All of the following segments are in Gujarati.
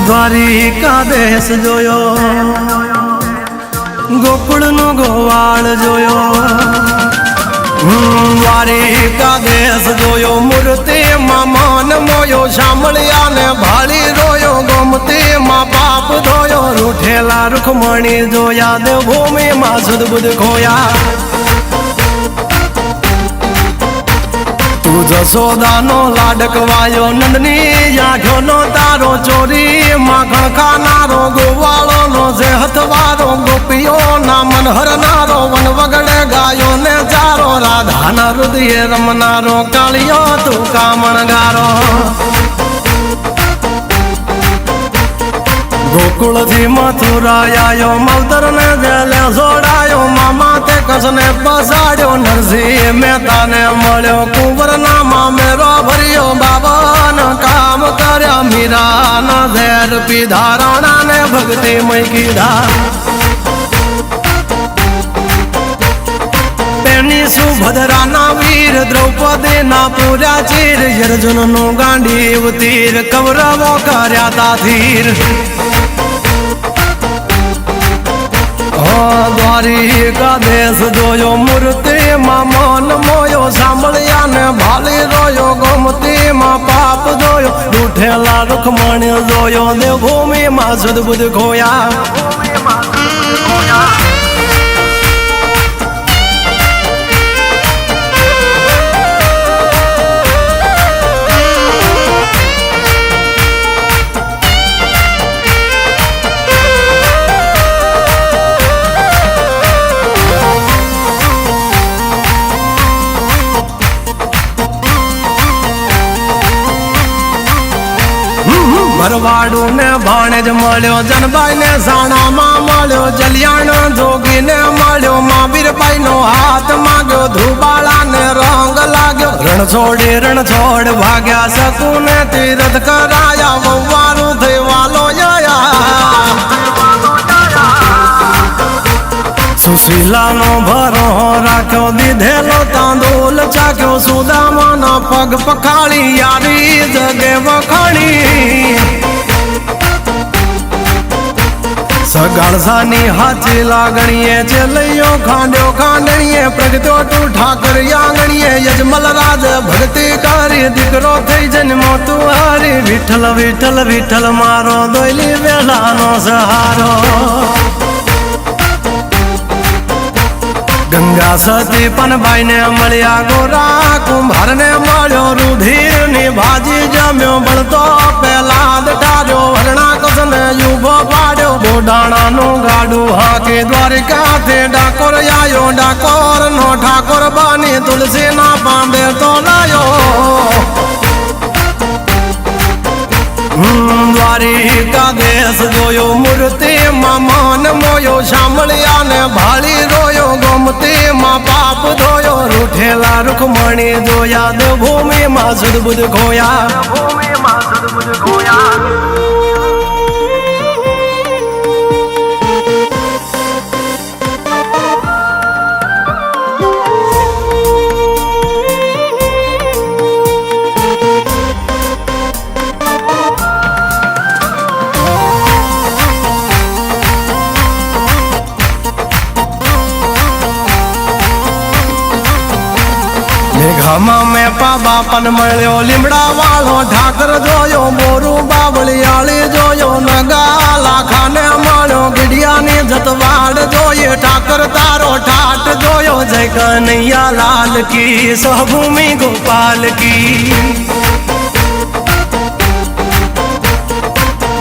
દ્વારિકા દેશ જોયો, ગોકુળનો ગોવાળ જોયો, દ્વારિકા દેશ જોયો, મૂર્તિમાં મન મોયો, સાંભળ્યા ને ભાળી રોયો, ગોમતીમાં પાપ ધોયો, રૂઠેલા રૂખમણી જોયા, દેવભૂમિમાં સુદબુદ ખોયા. તું જશોદાનો લાડકવાયો, નંદની આંખોનો તારો, ચોરી માખણ ખાનારો, ગોવાળોનો જે હથવારો, ગોપીઓના મન હરનારો, વન વગડે ગાયો ને ચારો, રાધાના હૃદયે રમનારો, કાળિયો તું કામણગારો. ગોકુળથી મથુરા આયો, માવતર ને જેલે જોડાયો, મામા તે કસને પસાડ્યો, નરસિંહ મહેતાને મળ્યો, કુંવરના મામેરો ભર્યો, બાબાને કામ કર્યા, મીરાના ઝેર પીધા, રાણાને ભક્તિમય કીધા. તેની સુભદ્રાના વીર, દ્રૌપદીના પૂર્યા ચીર, અર્જુનનું ગાંડીવ તીર, કૌરવો કર્યા તાથીર. દ્વારિકા દેશ જોયો, મૂર્તિમાં મન મોયો, સાંભળ્યા ને ભાળી રોયો, ગોમતીમાં પાપ જોયો, રૂઠેલા રૂખમણી જોયો, દેવભૂમિમાં સુદબુદ ખોયા. ભરવાડું ને ભાણેજ મળ્યો, જનબાઈ ને સાણામાં મળ્યો, જલિયાણ જોગી ને મળ્યો, મહાવીરભાઈ નો હાથ માગ્યો, ધુબાળા ને રંગ લાગ્યો, રણ છોડ ભાગ્યા, શકું ને તીરથ કરાયા, વવારું થઈ વાલો સુશીલાનો ભરો રાખ્યો, દીધેલો તાંદુલ ચાખ્યો, સુદામાનો પગ પખાળી, યારી જગે વખાણી. સગાળસાની હાચી લાગણીએ, ચેલૈયો ખાંડ્યો ખાંડણીએ, પ્રગટ્યો તું ઠાકર આંગણીએ, યજમલ રાજ ભક્તિ કરી, દીકરો થઈ જન્મો તું હારી, વિઠ્ઠલ વિઠ્ઠલ વિઠ્ઠલ મારો, દોયલી વેલાનો સહારો. ગંગા સતી પનભાઈ ને મળ્યા, ગોરા કુંભાર ને મળ્યો, રુધિર ની ભાજી જમ્યો, બળતો પેલા ઠાર્યો, વરણા કસને યુભો પાડ્યો, બોડાણા નું ગાડું હાકે, દ્વારિકાથી ડાકોર આયો, ડાકોર નો ઠાકોર બની, તુલસી ના પાંબે તો લાયો. દ્વારિકા દેશ જોયો, મૂર્તિમાં મન મોયો, સાંભળ્યા ને ભાળી રોયો, ગોમતીમાં પાપ ધોયો, રૂઠેલા રૂખમણી જોયા, દેવભૂમિમાં સુદબુદ ખોયા. ઘમાં મેં પાબા પણ મળ્યો, લીમડા વાળો ઠાકર જોયો, બોરું બાવળિયાળી જોયો, નગા લાખાને મળ્યો, ગીડિયાની જતવાડ જોઈએ, ઠાકર તારો ઠાટ જોયો, જય કનૈયા લાલ કી, સહભૂમિ ગોપાલ કી.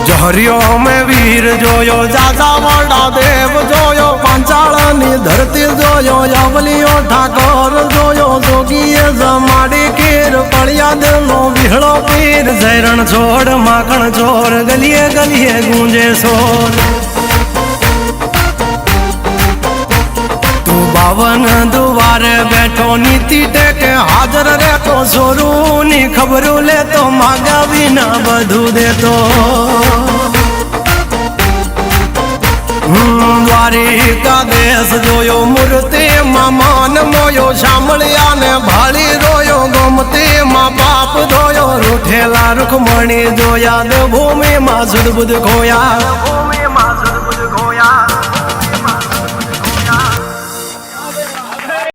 જહરિયો મેં વીર જોયો, જાજા વડા દેવ જોયો, પાંચાળની ધરતી જોયો, યવલિયો ઠાકોર જોયો, જોગીએ જમાડી કીર, પળિયા દિલનો વિહળો પીર, જયરણ છોડ માખણ ચોર, ગલીએ ગલીએ ગુંજે સોર. પાવન દુવારે બેઠો નીતિ ટેકે હાજર રહેતો સોરૂની ખબરું લેતો માગ્યા વિના બધું દેતો દ્વારિકા દેશ જોયો મૂર્તિ માં માન મોયો શામળિયા ને ભાળી રોયો ગોમતી માં પાપ ધોયો રૂઠેલા રૂખમણી જોયા દેવભૂમિ માં સુદબુદ ખોયા